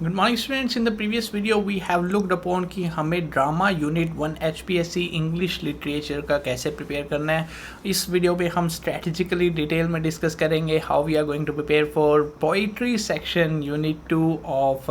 Good morning students. In the previous video we have looked upon कि हमें drama unit 1 HPSC English literature का कैसे prepare करना है। इस वीडियो पे हम स्ट्रेटेजिकली डिटेल में डिस्कस करेंगे how we are going to prepare for poetry section unit 2 of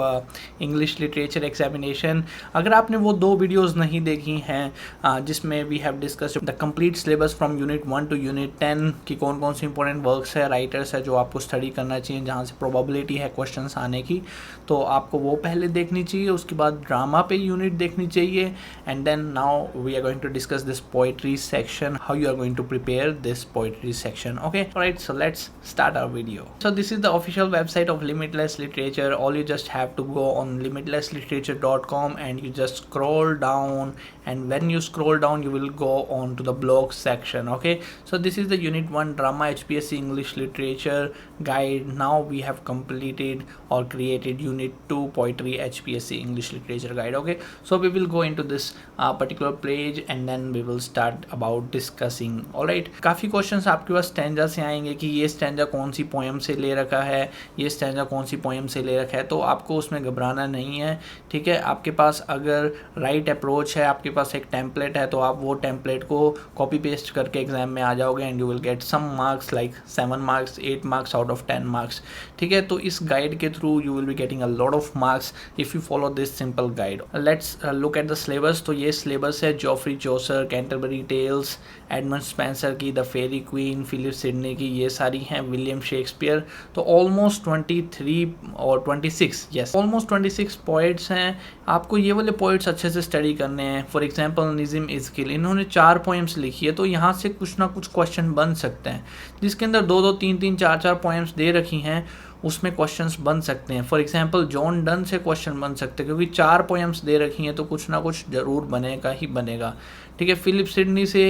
English literature examination. अगर आपने वो दो वीडियोस नहीं देखी हैं जिसमें we have discussed the complete syllabus from unit 1 to unit 10 कि कौन कौन सी इंपॉर्टेंट वर्क्स है, राइटर्स है जो आपको स्टडी करना चाहिए, जहाँ से प्रोबेबिलिटी है क्वेश्चन आने की, तो आपको वो पहले देखनी चाहिए। उसके बाद ड्रामा पे यूनिट देखनी चाहिए and then now we are going to discuss this poetry section, how you are going to prepare this poetry section. Okay, alright, so let's start our video. So this is the official website of Limitless Literature. All you just have to go on limitlessliterature.com and you just scroll down, and when you scroll down you will go on to the blog section. Okay, so this is the unit 1 drama HPSC English literature guide. Now we have completed or created unit 2 poetry HPSC English literature guide. Okay, so we will go into this particular page and then we will start about discussing. all right, काफ़ी questions आपके पास stanza से आएंगे कि ये stanza कौन सी poem से ले रखा है, ये स्टैंजा कौन सी पोएम से ले रखा है, तो आपको उसमें घबराना नहीं है। ठीक है, आपके पास अगर राइट अप्रोच है, आपके पास एक टेम्पलेट है, तो आप वो टेम्पलेट को कॉपी पेस्ट करके एग्जाम में आ जाओगे and you will get some marks like 7 marks 8 marks out of 10 marks. ठीक है, तो इस गाइड के through you will be getting a lot of marks if you follow this simple guide. Let's look at the syllabus. तो ये syllabus है Geoffrey Chaucer, Canterbury Tales, Edmund Spenser की the Faerie Queene, Philip Sidney की, ये सारी हैं, William Shakespeare. तो almost 23 और 26, यस, ऑलमोस्ट 26 पोइट्स हैं। आपको ये वाले पोइट्स अच्छे से स्टडी करने हैं। फॉर एग्जांपल नज़ीम इज़किल, इन्होंने 4 पोएम्स लिखी है, तो यहाँ से कुछ ना कुछ क्वेश्चन बन सकते हैं। जिसके अंदर 2-2, 3-3, 4-4 पोएम्स दे रखी हैं, उसमें क्वेश्चंस बन सकते हैं। फॉर एग्जांपल जॉन डन से क्वेश्चन बन सकते हैं, क्योंकि 4 पोएम्स दे रखी हैं तो कुछ ना कुछ ज़रूर बनेगा ही बनेगा। ठीक है, फिलिप सिडनी से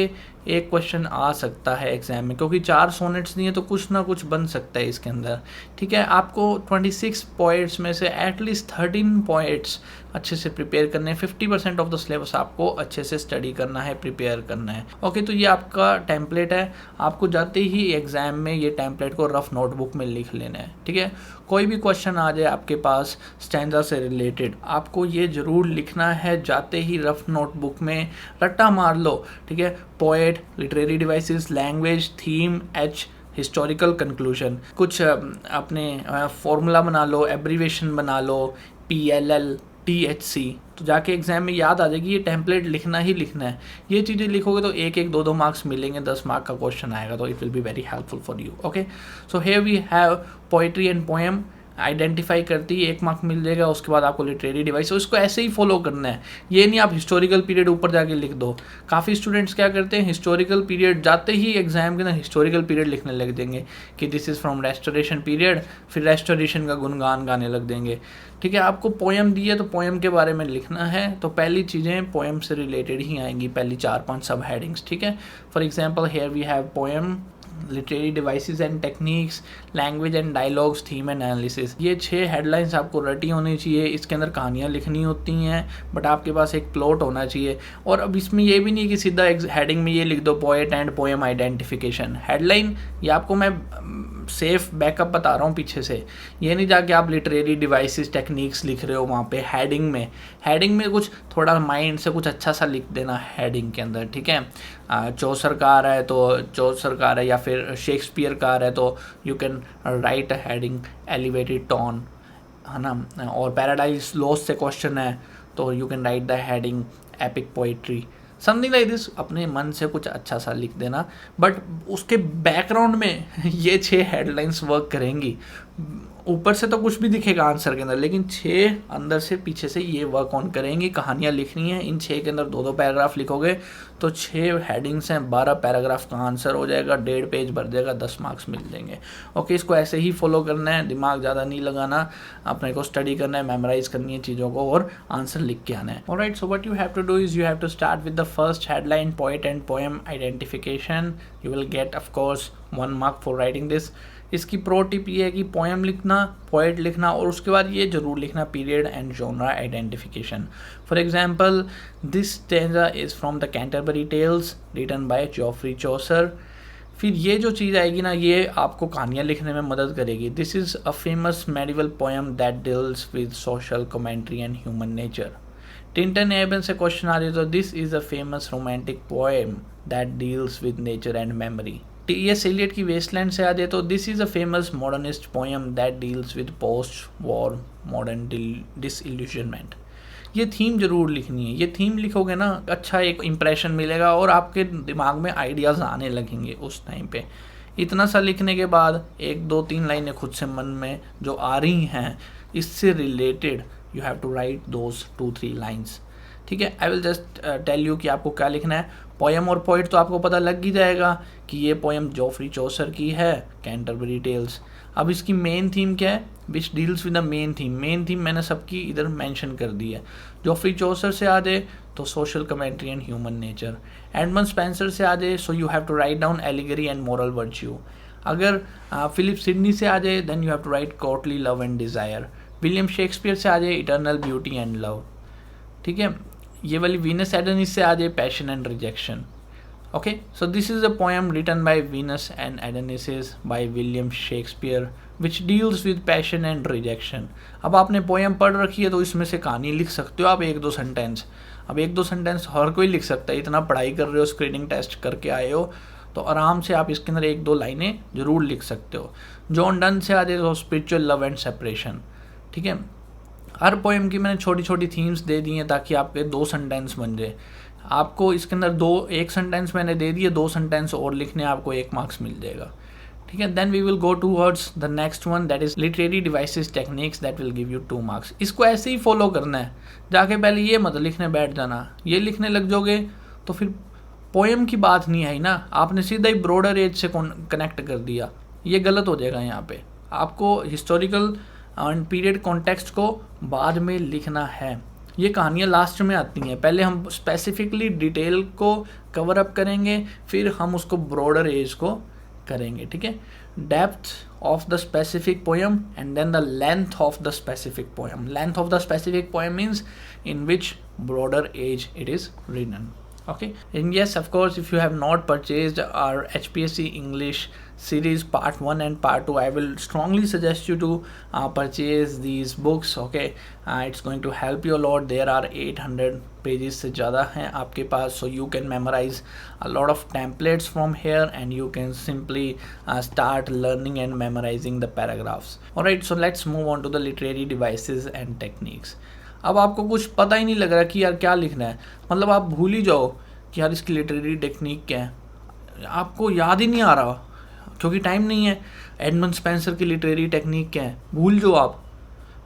एक क्वेश्चन आ सकता है एग्जाम में, क्योंकि 4 सोनेट्स दिए तो कुछ ना कुछ बन सकता है इसके अंदर। ठीक है, आपको 26 पोइट्स में से एटलीस्ट 13 पोइट्स अच्छे से प्रिपेयर करने हैं। 50% ऑफ द सिलेबस आपको अच्छे से स्टडी करना है, प्रिपेयर करना है। ओके, तो ये आपका टेम्पलेट है। आपको जाते ही एग्जाम में ये टेम्पलेट को रफ नोटबुक में लिख लेना है। ठीक है, कोई भी क्वेश्चन आ जाए आपके पास स्टैंजा से रिलेटेड, आपको ये ज़रूर लिखना है जाते ही रफ नोटबुक में, रट्टा मार लो। ठीक है, poet, literary devices, language, theme, historical conclusion, कुछ अपने फॉर्मूला बना लो, एब्रीवेशन बना लो, PLL, THC, तो जाके एग्जाम में याद आ जाएगी। ये टेम्पलेट लिखना ही लिखना है। ये चीज़ें लिखोगे तो 1-1, 2-2 मार्क्स मिलेंगे, 10 मार्क का क्वेश्चन आएगा, तो it will be very helpful for you. Okay, so here we have poetry and poem identify करती है, 1 मार्क मिल जाएगा। उसके बाद आपको लिटरेरी डिवाइस, तो इसको ऐसे ही फॉलो करना है। ये नहीं आप हिस्टोरिकल पीरियड ऊपर जाके लिख दो। काफ़ी स्टूडेंट्स क्या करते हैं, हिस्टोरिकल पीरियड जाते ही एग्जाम के अंदर हिस्टोरिकल पीरियड लिखने लग देंगे कि this is from restoration period, फिर रेस्टोरेशन का गुणगान गाने लग देंगे। ठीक है, आपको पोएम दी है तो पोएम के बारे में लिखना है, तो पहली चीज़ें पोएम से रिलेटेड ही आएंगी, पहली 4-5 सब हेडिंग्स। ठीक है, for example here we have poem, literary devices and techniques, language and dialogues, theme and analysis. ये 6 हेडलाइंस आपको रटी होनी चाहिए। इसके अंदर कहानियाँ लिखनी होती हैं, बट आपके पास एक प्लॉट होना चाहिए। और अब इसमें ये भी नहीं कि सीधा हेडिंग में ये लिख दो poet and poem identification. Headline ये आपको मैं सेफ बैकअप बता रहा हूँ पीछे से, ये नहीं जाके आप लिटरेरी डिवाइसेस टेक्निक्स लिख रहे हो वहाँ पे हेडिंग में। हेडिंग में कुछ थोड़ा माइंड से कुछ अच्छा सा लिख देना हेडिंग के अंदर। ठीक है, चौसर का आ रहा है तो चौसर का आ रहा है, या फिर शेक्सपियर का आ रहा है तो you can write a heading elevated tone, है ना। और पैराडाइज लॉस्ट से क्वेश्चन है तो you can write the heading epic poetry, something like this. अपने मन से कुछ अच्छा सा लिख देना, बट उसके बैकग्राउंड में ये 6 हेडलाइंस वर्क करेंगी। ऊपर से तो कुछ भी दिखेगा आंसर के अंदर, लेकिन 6 अंदर से पीछे से ये वर्क ऑन करेंगी। कहानियाँ लिखनी है, इन 6 के अंदर 2-2 पैराग्राफ लिखोगे तो 6 हेडिंग्स हैं, 12 पैराग्राफ का आंसर हो जाएगा, 1.5 पेज भर जाएगा, 10 मार्क्स मिल जाएंगे। ओके, इसको ऐसे ही फॉलो करना है, दिमाग ज़्यादा नहीं लगाना, अपने को स्टडी करना है, मेमोराइज करनी है चीज़ों को और आंसर लिख के आना है। Alright, so what you have to do is you have to start with the first headline, poet and poem identification. You will get of course 1 mark for writing this. इसकी प्रो टिप ये है कि poem लिखना, poet लिखना, और उसके बाद ये जरूर लिखना period and genre identification. For example this stanza is from the Canterbury Tales written by Geoffrey Chaucer. फिर ये जो चीज़ आएगी ना, ये आपको कहानियाँ लिखने में मदद करेगी। This is a famous medieval poem that deals with social commentary and human nature. Tintern Abbey से क्वेश्चन आ रही है तो this is a famous romantic poem that deals with nature and memory. T S. Eliot की Waste Land से आ जाए तो this is a famous modernist poem that deals with post war modern disillusionment. ये थीम जरूर लिखनी है। ये थीम लिखोगे ना, अच्छा एक इम्प्रेशन मिलेगा और आपके दिमाग में आइडियाज़ आने लगेंगे उस टाइम पे। इतना सा लिखने के बाद 1, 2, 3 लाइनें खुद से मन में जो आ रही हैं इससे related you have to write those 2-3 lines. ठीक है, I will just tell you कि आपको क्या लिखना है। पोएम और पोइट तो आपको पता लग ही जाएगा कि ये पोएम जॉफ्री चौसर की है, कैंटरबरी टेल्स। अब इसकी मेन थीम क्या है, विच deals with the main theme. Main theme मैंने सबकी इधर मेंशन कर दी है। जॉफ्री चौसर से आ जाए तो social commentary and human nature. Edmund Spenser से आ जाए so you have to write down allegory and moral virtue. अगर फिलिप सिडनी से आ जाए then you have to write courtly love and desire. William Shakespeare से आ जाए इटर्नल ब्यूटी एंड लव। ठीक है, ये वाली वीनस एडोनिस से आ जाए passion and rejection. Okay, so this is a poem written by Venus and Adonis by William Shakespeare which deals with passion and rejection. अब आपने पोएम पढ़ रखी है तो इसमें से कहानी लिख सकते हो आप 1-2 सेंटेंस। अब 1-2 सेंटेंस हर कोई लिख सकता है, इतना पढ़ाई कर रहे हो, स्क्रीनिंग टेस्ट करके आए हो तो आराम से आप इसके अंदर 1-2 लाइनें जरूर लिख सकते हो। जॉन डन से आ जाए तो स्पिरिचुअल लव एंड सेपरेशन। ठीक है, हर पोएम की मैंने छोटी छोटी थीम्स दे दी हैं ताकि आपके 2 सेंटेंस बन जाए। आपको इसके अंदर 1 सेंटेंस मैंने दे दिए, 2 सेंटेंस और लिखने, आपको 1 मार्क्स मिल जाएगा। ठीक है, then we will go towards the next one that is literary devices techniques that will give you 2 marks. इसको ऐसे ही फॉलो करना है, जाके पहले ये मत लिखने बैठ जाना। ये लिखने लग जाओगे तो फिर पोएम की बात नहीं आई ना, आपने सीधा ही ब्रॉडर एज से कनेक्ट कर दिया, ये गलत हो जाएगा। यहाँ पे आपको हिस्टोरिकल एंड पीरियड कॉन्टेक्स्ट को बाद में लिखना है। ये कहानियाँ लास्ट में आती हैं, पहले हम स्पेसिफिकली डिटेल को कवर अप करेंगे, फिर हम उसको ब्रॉडर एज को करेंगे। ठीक है, depth of the specific poem and then the length of the specific poem. Length of the specific poem means in which broader age it is written. Okay, and yes, of course, if you have not purchased our HPSC English series part 1 and part 2, I will strongly suggest you to purchase these books. Okay, it's going to help you a lot. There are 800 pages से ज़्यादा हैं आपके पास, so you can memorize a lot of templates from here and you can simply start learning and memorizing the paragraphs. Alright, so let's move on to the literary devices and techniques. अब आपको कुछ पता ही नहीं लग रहा कि यार क्या लिखना है, मतलब आप भूल ही जाओ कि यार इसकी लिटरेरी टेक्निक क्या है, आपको याद ही नहीं आ रहा क्योंकि टाइम नहीं है। एडमंड स्पेंसर की लिटरेरी टेक्निक क्या है भूल जाओ आप,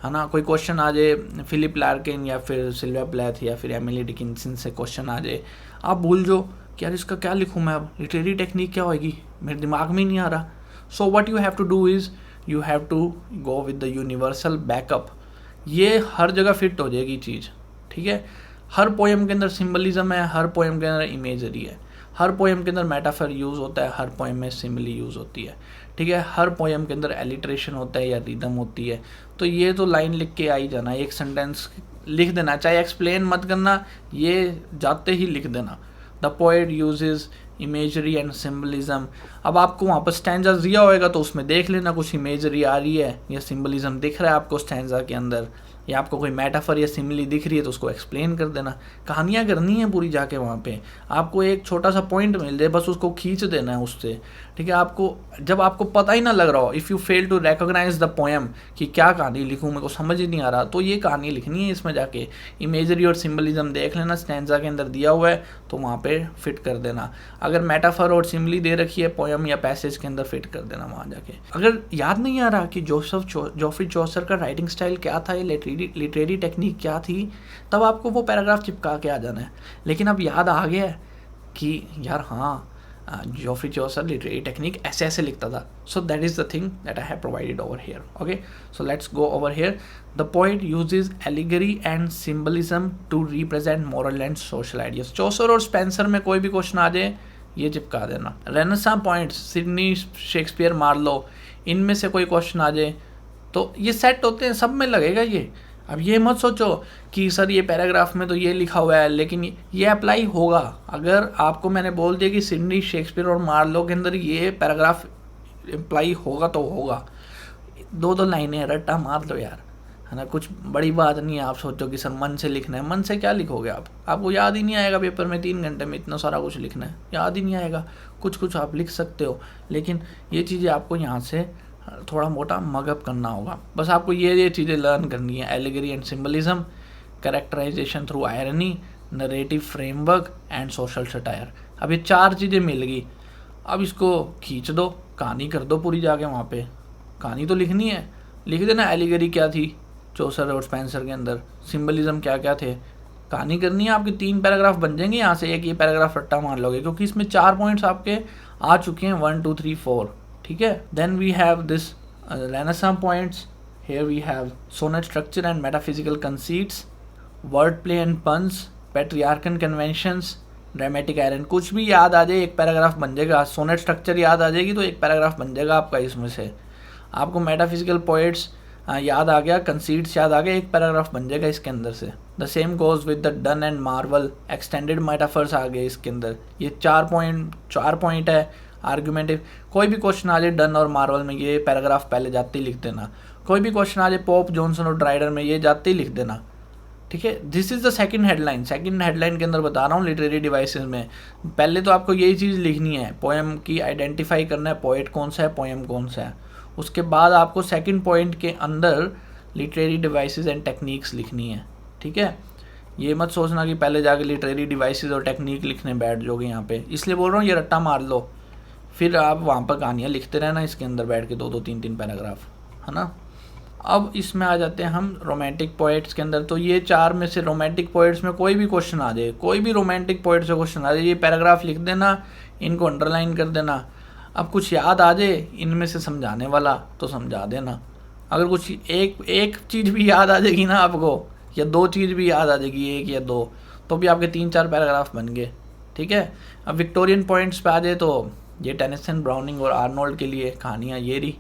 है ना। कोई क्वेश्चन आ जाए फिलिप लार्किन या फिर सिल्विया प्लैथ या फिर एमिली डिकिंसन से क्वेश्चन आ जाए, आप भूल जाओ कि यार इसका क्या लिखूँ मैं, अब लिटरेरी टेक्निक क्या होगी, मेरे दिमाग में ही नहीं आ रहा। So what you have to do is you have to go with the universal backup. ये हर जगह फिट हो जाएगी चीज़। ठीक है, हर पोएम के अंदर सिंबलिज्म है, हर पोएम के अंदर इमेजरी है, हर पोएम के अंदर मेटाफर यूज़ होता है, हर पोएम में सिमिली यूज़ होती है। ठीक है, हर पोएम के अंदर एलिट्रेशन होता है या रिदम होती है। तो ये तो लाइन लिख के आ ही जाना, 1 सेंटेंस लिख देना, चाहे एक्सप्लेन मत करना, ये जाते ही लिख देना। The poet uses imagery and symbolism. अब आपको वहाँ पर स्टैंजा दिया होएगा तो उसमें देख लेना कुछ इमेजरी आ रही है या सिम्बलिज्म दिख रहा है आपको स्टैंजा के अंदर, या आपको कोई मेटाफर या सिमिली दिख रही है तो उसको एक्सप्लेन कर देना। कहानियाँ करनी है पूरी जाके वहाँ पे, आपको एक छोटा सा पॉइंट मिल जाए बस उसको खींच देना है उससे। ठीक है, आपको जब आपको पता ही ना लग रहा हो, if you fail to recognise the poem कि क्या कहानी लिखूँ, मेरे को समझ ही नहीं आ रहा, तो ये कहानी लिखनी है। इसमें जाके इमेजरी और सिम्बलिज्म देख लेना, स्टैंजा के अंदर दिया हुआ है तो वहाँ पे फिट कर देना। अगर मेटाफर और सिमिली दे रखी है पोएम या पैसेज के अंदर, फिट कर देना वहाँ जाके। अगर याद नहीं आ रहा कि जॉफ्री चौसर का राइटिंग स्टाइल क्या था, ये लिटरेरी टेक्निक क्या थी, तब आपको वो पैराग्राफ चिपका के आ जाना है। लेकिन अब याद आ गया है कि यार हाँ, जॉफ्री चौसर लिटरेरी टेक्निक ऐसे ऐसे लिखता था। So that is the thing that I have provided over here. Okay, so let's go over here. The poet uses allegory and symbolism to represent moral and social ideas. Chaucer और Spenser में कोई भी question आ जाए ये चिपका देना। Renaissance points, Sidney, Shakespeare, Marlowe, इनमें से कोई क्वेश्चन आ जाए तो ये सेट होते हैं, सब में लगेगा ये। अब ये मत सोचो कि सर ये पैराग्राफ में तो ये लिखा हुआ है, लेकिन ये अप्लाई होगा। अगर आपको मैंने बोल दिया कि सिडनी, शेक्सपियर और मार्लो के अंदर ये पैराग्राफ अप्लाई होगा तो होगा। 2-2 लाइनें रट्टा मार लो यार, है ना, कुछ बड़ी बात नहीं है। आप सोचो कि सर मन से लिखना है, मन से क्या लिखोगे आप? आपको याद ही नहीं आएगा पेपर में 3 घंटे में इतना सारा कुछ लिखना है, याद ही नहीं आएगा। कुछ कुछ आप लिख सकते हो, लेकिन ये चीज़ें आपको यहाँ से थोड़ा मोटा मगअप करना होगा। बस आपको ये चीज़ें लर्न करनी है। Allegory and symbolism, characterisation through irony, narrative framework and social satire. अब ये 4 चीज़ें मिल गई। अब इसको खींच दो, कहानी कर दो पूरी जाके वहाँ पे। कहानी तो लिखनी है, लिख देना एलिगरी क्या थी चौसर और स्पेंसर के अंदर, सिम्बलिज्म क्या क्या थे, कहानी करनी है। आपके 3 पैराग्राफ बन जाएंगे यहाँ से, एक ये पैराग्राफ रट्टा मार लोगे, क्योंकि इसमें 4 पॉइंट्स आपके आ चुके हैं, 1 2 3 4, ठीक है। Then we have this Renaissance points, here we have sonnet structure and metaphysical conceits, word play and puns, Petrarchan conventions, dramatic irony. कुछ भी याद आ जाए एक पैराग्राफ बन जाएगा। सोनेट स्ट्रक्चर याद आ जाएगी तो एक पैराग्राफ बन जाएगा आपका इसमें से। आपको मेटाफिजिकल पोएट्स याद आ गया, कंसीट्स याद आ गया, एक पैराग्राफ बन जाएगा इसके अंदर से। The same goes with the Donne and Marvell, extended metaphors आ गए इसके अंदर। ये 4 पॉइंट है आर्गुमेंटिव। कोई भी क्वेश्चन आ जाए डन और मार्वल में, ये पैराग्राफ पहले जाते ही लिख देना। कोई भी क्वेश्चन आ जाए पोप, जॉनसन और ड्राइडर में, ये जाते ही लिख देना, ठीक है। This is the second headline. Second headline के अंदर बता रहा हूँ लिटरेरी डिवाइसेस में। पहले तो आपको यही चीज़ लिखनी है, पोएम की आइडेंटिफाई करना है, पोएट कौन सा है, पोएम कौन सा है। उसके बाद आपको सेकंड पॉइंट के अंदर लिटरेरी डिवाइसेस एंड टेक्निक्स लिखनी है, ठीक है। ये मत सोचना कि पहले जाके लिटरेरी डिवाइसेस और टेक्निक लिखने बैठ जाओगे यहाँ पे, इसलिए बोल रहा हूँ ये रट्टा मार लो, फिर आप वहाँ पर कहानियाँ लिखते रहना इसके अंदर बैठ के 2-2 3-3 पैराग्राफ, है ना। अब इसमें आ जाते हैं हम रोमांटिक पोएट्स के अंदर। तो ये 4 में से रोमांटिक पोएट्स में कोई भी क्वेश्चन आ जाए, कोई भी रोमांटिक पोएट से क्वेश्चन आ जाए, ये पैराग्राफ लिख देना, इनको अंडरलाइन कर देना। अब कुछ याद आ जाए इनमें से समझाने वाला तो समझा देना। अगर कुछ एक चीज़ भी याद आ जाएगी ना आपको, या 2 चीज़ भी याद आ जाएगी, 1 या 2, तो भी आपके 3-4 पैराग्राफ बन गए, ठीक है। अब विक्टोरियन पॉइंट्स पे आ जाए तो ये टेनिसन, ब्राउनिंग और आर्नोल्ड के लिए कहानियाँ ये रही,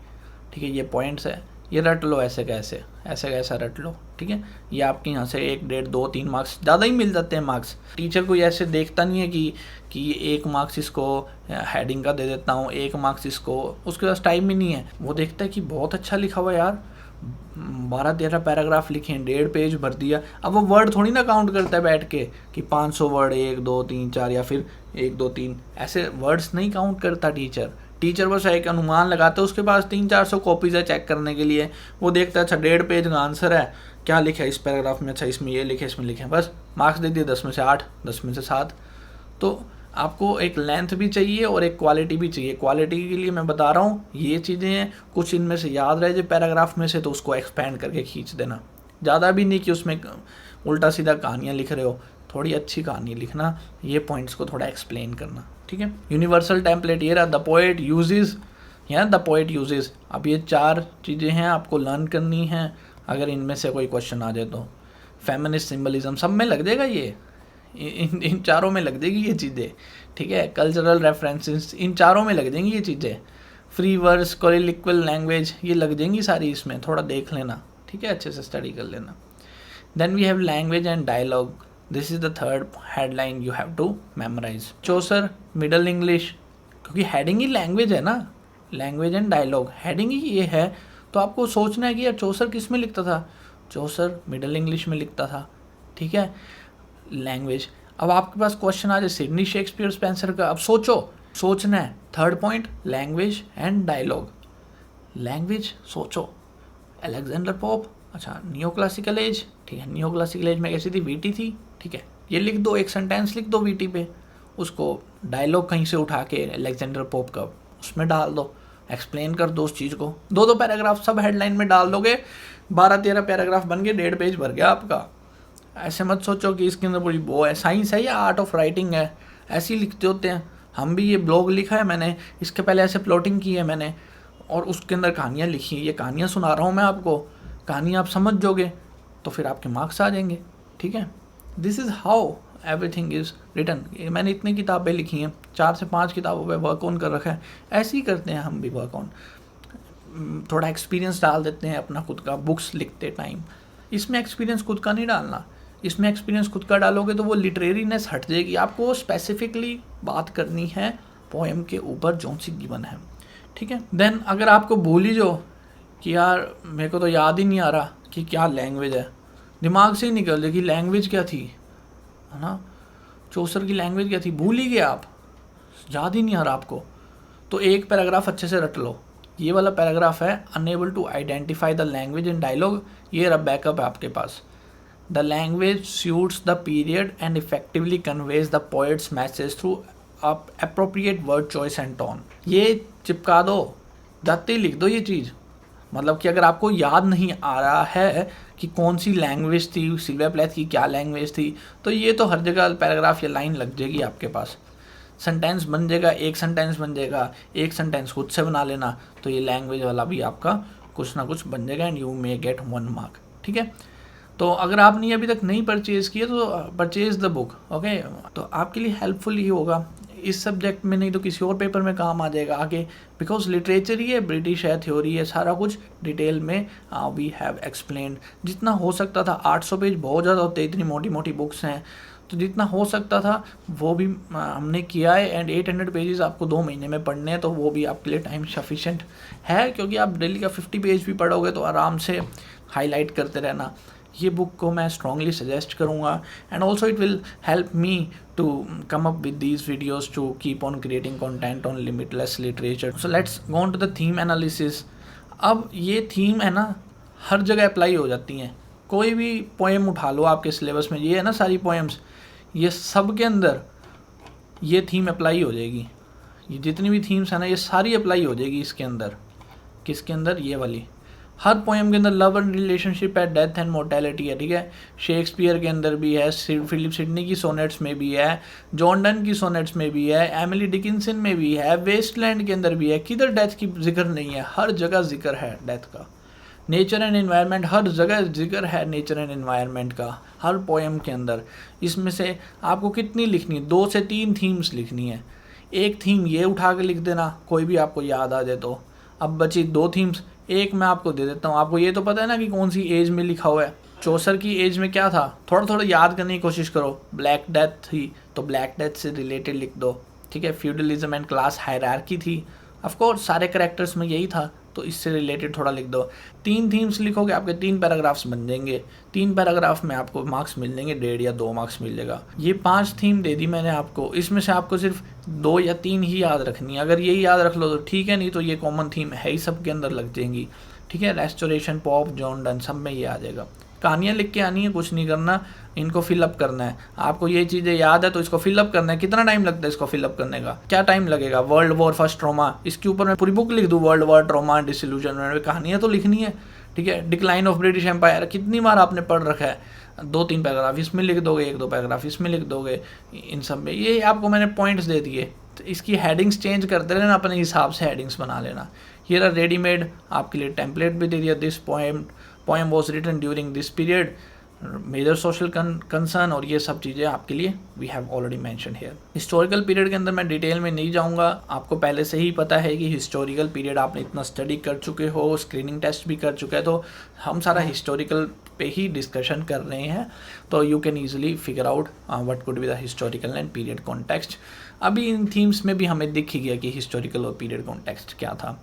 ठीक है। ये पॉइंट्स है, ये रट लो, ऐसे कैसा रट लो, ठीक है। ये आपके यहाँ से 1 1.5 2 3 मार्क्स ज़्यादा ही मिल जाते हैं मार्क्स। टीचर कोई ऐसे देखता नहीं है कि 1 मार्क्स इसको हेडिंग का दे देता हूँ, 1 मार्क्स इसको, उसके पास टाइम ही नहीं है। वो देखता है कि बहुत अच्छा लिखा हुआ यार, 12-13 पैराग्राफ लिखे हैं, 1.5 पेज भर दिया। अब वो वर्ड थोड़ी ना काउंट करता है बैठ के कि 500 वर्ड, 1 2 3 4, या फिर 1 2 3, ऐसे वर्ड्स नहीं काउंट करता टीचर बस एक अनुमान लगाता है। उसके पास 300-400 कॉपीज़ है चेक करने के लिए। वो देखता है अच्छा 1.5 पेज का आंसर है, क्या लिखा है इस पैराग्राफ में, अच्छा इसमें ये लिखे, इसमें लिखे, बस मार्क्स दे दिए, 10 में से 8, 10 में से 7। तो आपको एक लेंथ भी चाहिए और एक क्वालिटी भी चाहिए। क्वालिटी के लिए मैं बता रहा हूँ ये चीज़ें हैं, कुछ इनमें से याद रहे जो पैराग्राफ में से, तो उसको एक्सपेंड करके खींच देना। ज़्यादा भी नहीं कि उसमें उल्टा सीधा कहानियाँ लिख रहे हो, थोड़ी अच्छी कहानी लिखना, ये पॉइंट्स को थोड़ा एक्सप्लेन करना, ठीक है। यूनिवर्सल टेम्पलेट ये रहा, द पोएट यूजेस, या द पोएट यूजेस। अब ये 4 चीज़ें हैं आपको लर्न करनी हैं, अगर इनमें से कोई क्वेश्चन आ जाए तो। फेमिनिस्ट सिम्बलिज्म सब में लग जाएगा, ये इन 4 में लग जाएगी ये चीज़ें, ठीक है। कल्चरल रेफरेंसेस इन 4 में लग जाएंगी ये चीज़ें। फ्री वर्ड्स, कोलिक्वल लैंग्वेज, ये लग जाएंगी सारी इसमें, थोड़ा देख लेना, ठीक है, अच्छे से स्टडी कर लेना। Then we have language and dialogue, this is the third headline you have to memorise. Chaucer, Middle English, क्योंकि हेडिंग ही लैंग्वेज है ना, लैंग्वेज एंड डायलॉग हेडिंग ही ये है, तो आपको सोचना है कि यार चौसर किस में लिखता था, चौसर मिडल इंग्लिश में लिखता था, ठीक है। लैंग्वेज, अब आपके पास क्वेश्चन आ जाए सिडनी, शेक्सपियर, स्पेंसर का, अब सोचना है। Third point language and dialogue. Language सोचो, अलेक्जेंडर पोप, अच्छा न्यू क्लासिकल एज, ठीक है, न्यू क्लासिकल एज में कैसी थी, वीटी थी, ठीक है, ये लिख दो, एक सेंटेंस लिख दो वीटी पे, उसको डायलॉग कहीं से उठा के अलेक्जेंडर पोप का उसमें डाल दो, एक्सप्लेन कर दो उस चीज़ को। 2-2 पैराग्राफ सब हेडलाइन में डाल दोगे, 12-13 पैराग्राफ बन गए, 1.5 पेज भर गया आपका। ऐसे मत सोचो कि इसके अंदर पूरी वो है, साइंस है या आर्ट ऑफ राइटिंग है, ऐसे ही लिखते होते हैं। हम भी ये ब्लॉग लिखा है मैंने, इसके पहले ऐसे प्लॉटिंग की है मैंने, और उसके अंदर कहानियाँ लिखी हैं। ये कहानियाँ सुना रहा हूँ मैं आपको, कहानी आप समझ जाओगे तो फिर आपके मार्क्स आ जाएंगे, ठीक है। This is how everything is written. मैंने इतनी किताबें लिखी हैं, 4 से 5 किताबों पे वर्क ऑन कर रखा है। ऐसे ही करते हैं हम भी वर्क ऑन, थोड़ा एक्सपीरियंस डाल देते हैं अपना खुद का बुक्स लिखते टाइम, इसमें एक्सपीरियंस खुद का नहीं डालना। इसमें एक्सपीरियंस खुद का डालोगे तो वो लिटरेरीनेस हट जाएगी। आपको स्पेसिफिकली बात करनी है पोएम के ऊपर जो सी गिवन है, ठीक है। देन अगर आपको भूल ही जो कि यार मेरे को तो याद ही नहीं आ रहा कि क्या लैंग्वेज है, दिमाग से ही निकल जाए कि लैंग्वेज क्या थी, है ना, चौसर की लैंग्वेज क्या थी, भूल ही गए आप, याद ही नहीं आ रहा आपको, तो एक पैराग्राफ अच्छे से रट लो। ये वाला पैराग्राफ है, unable to identify the language in dialogue. ये रहा बैकअप है आपके पास। The language suits the period and effectively conveys the poet's message through appropriate word choice and tone. ये चिपका दो, जाते ही लिख दो ये चीज़। मतलब कि अगर आपको याद नहीं आ रहा है कि कौन सी लैंग्वेज थी, सिल्विया प्लेथ की क्या लैंग्वेज थी, तो ये तो हर जगह पैराग्राफ या लाइन लग जाएगी आपके पास। सेंटेंस बन जाएगा, एक सेंटेंस बन जाएगा, एक सेंटेंस खुद से बना लेना, तो ये लैंग्वेज वाला भी आपका कुछ ना कुछ बन जाएगा and you may gate 1 mark, ठीक है। तो अगर आपने अभी तक नहीं परचेज़ किया तो परचेज़ द बुक, ओके। तो आपके लिए हेल्पफुल ही होगा इस सब्जेक्ट में, नहीं तो किसी और पेपर में काम आ जाएगा आगे, बिकॉज लिटरेचर ही है, ब्रिटिश है, थ्योरी है, सारा कुछ डिटेल में वी हैव एक्सप्लेन्ड। जितना हो सकता था, 800 पेज बहुत ज़्यादा होते हैं, इतनी मोटी मोटी बुक्स हैं, तो जितना हो सकता था वो भी हमने किया है। एंड 800 पेजेस आपको 2 महीने में पढ़ने हैं, तो वो भी आपके लिए टाइम सफिशेंट है, क्योंकि आप डेली का 50 पेज भी पढ़ोगे तो आराम से हाईलाइट करते रहना। ये बुक को मैं स्ट्रांगली सजेस्ट करूँगा and also it will help me to come up with these videos to keep on creating content on limitless literature. So let's go on to the theme analysis. अब ये theme है ना, हर जगह apply हो जाती हैं। कोई भी पोएम उठा लो आपके सिलेबस में, ये है ना सारी पोएम्स, ये सब के अंदर ये थीम अप्लाई हो जाएगी। ये जितनी भी थीम्स है ना, ये सारी अप्लाई हो जाएगी इसके अंदर। किसके अंदर? ये वाली। हर पोएम के अंदर लव एंड रिलेशनशिप है, डेथ एंड मोर्टेलिटी है, ठीक है। शेक्सपियर के अंदर भी है, फिलिप सिडनी की सोनेट्स में भी है, जॉन डन की सोनेट्स में भी है, एमिली डिकिंसन में भी है, वेस्टलैंड के अंदर भी है। किधर डेथ की जिक्र नहीं है? हर जगह जिक्र है डेथ का। नेचर एंड एनवायरनमेंट, हर जगह जिक्र है नेचर एंड एनवायरनमेंट का, हर पोएम के अंदर। इसमें से आपको कितनी लिखनी है? 2 से 3 थीम्स लिखनी है। एक थीम ये उठा के लिख देना, कोई भी आपको याद आ जाए तो। अब बची 2 थीम्स, एक मैं आपको दे देता हूँ। आपको ये तो पता है ना कि कौन सी एज में लिखा हुआ है। चौसर की एज में क्या था, थोड़ा थोड़ा याद करने की कोशिश करो। ब्लैक डेथ थी तो ब्लैक डेथ से रिलेटेड लिख दो, ठीक है। फ्यूडलिज्म एंड क्लास हायरार्की थी, ऑफकोर्स सारे करेक्टर्स में यही था, तो इससे रिलेटेड थोड़ा लिख दो। 3 थीम्स लिखोगे, आपके 3 पैराग्राफ्स बन जाएंगे। 3 पैराग्राफ में आपको मार्क्स मिल जाएंगे, 1.5 या 2 मार्क्स मिल जाएगा। ये 5 थीम दे दी मैंने आपको, इसमें से आपको सिर्फ 2 या 3 ही याद रखनी है। अगर यही याद रख लो तो ठीक है, नहीं तो ये कॉमन थीम है ही, सब के अंदर लग जाएंगी, ठीक है। रेस्टोरेशन, पॉप, जॉन डन, सब में ये आ जाएगा। कहानियाँ लिख के आनी है, कुछ नहीं करना, इनको फिलअप करना है। आपको ये चीज़ें याद है तो इसको फिलअप करना है। कितना टाइम लगता है इसको फिलअप करने का? क्या टाइम लगेगा? वर्ल्ड वॉर फर्स्ट ट्रॉमा, इसके ऊपर मैं पूरी बुक लिख दूँ, वर्ल्ड वॉर ट्रॉमा डिसइल्यूजन। कहानियाँ तो लिखनी है, ठीक है। डिक्लाइन ऑफ ब्रिटिश एम्पायर कितनी बार आपने पढ़ रखा है, 2-3 पैराग्राफ इसमें लिख दोगे, 1-2 पैराग्राफ इसमें लिख दोगे, इन सब में। ये आपको मैंने पॉइंट्स दे दिए, तो इसकी हेडिंग्स चेंज करते रहना, अपने हिसाब से हेडिंग्स बना लेना। ये रहा रेडीमेड, आपके लिए टेम्पलेट भी दे दिया। This poem was written during this period, major social concern, और ये सब चीज़ें आपके लिए we have already mention here. Historical period के अंदर मैं डिटेल में नहीं जाऊंगा, आपको पहले से ही पता है कि हिस्टोरिकल पीरियड आपने इतना स्टडी कर चुके हो, स्क्रीनिंग टेस्ट भी कर चुके हैं, तो हम सारा हिस्टोरिकल पे ही डिस्कशन कर रहे हैं, तो you can easily figure out what could be the historical and period context. अभी इन थीम्स में भी हमें दिख ही गया कि हिस्टोरिकल और पीरियड कॉन्टेक्स्ट क्या था।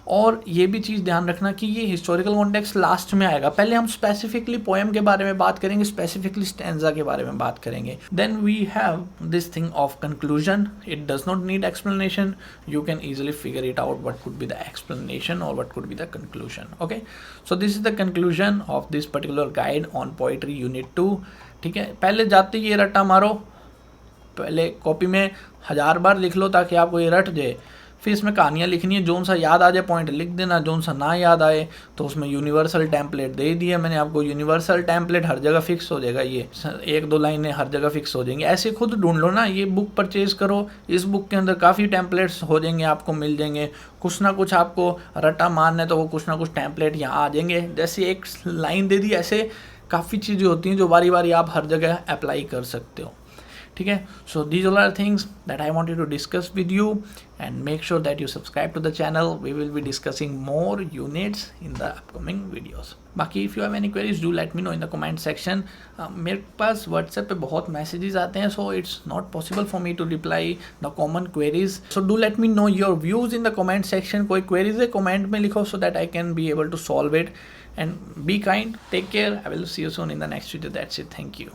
और ये भी चीज़ ध्यान रखना कि ये हिस्टोरिकल कॉन्टेक्स्ट लास्ट में आएगा। पहले हम स्पेसिफिकली पोएम के बारे में बात करेंगे, स्पेसिफिकली स्टैंजा के बारे में बात करेंगे। Then we have this thing of conclusion. It does not need explanation, you can easily figure it out what could be the explanation और what could be the conclusion. Okay, so this is the conclusion of this particular guide on poetry unit 2, ठीक है। पहले जाते ये रट्टा मारो, पहले copy में 1000 बार लिख लो ताकि आपको ये रट जाए। फिर इसमें कहानियाँ लिखनी है, जोन सा याद आ जाए पॉइंट लिख देना, जोन सा ना याद आए तो उसमें यूनिवर्सल टेम्पलेट दे दिया मैंने आपको। यूनिवर्सल टेम्पलेट हर जगह फिक्स हो जाएगा, ये 1-2 लाइनें हर जगह फिक्स हो जाएंगी। ऐसे खुद ढूंढ लो ना, ये बुक परचेज करो, इस बुक के अंदर काफ़ी टेम्पलेट्स हो जाएंगे, आपको मिल जाएंगे। कुछ ना कुछ आपको रट्टा मारना है तो वो कुछ ना कुछ टेम्पलेट यहाँ आ जाएंगे। जैसे एक लाइन दे दी, ऐसे काफ़ी चीज़ें होती हैं जो बारी बारी आप हर जगह अप्लाई कर सकते हो, ठीक है. So these all are things that I wanted to discuss with you, and make sure that you subscribe to the channel. We will be discussing more units in the upcoming videos. बाकी if you have any queries, do let me know in the comment section. मेरे पास WhatsApp पे बहुत messages आते हैं, so it's not possible for me to reply the common queries. So do let me know your views in the comment section. कोई queries है comment में लिखो so that I can be able to solve it. And be kind, take care. I will see you soon in the next video. That's it. Thank you.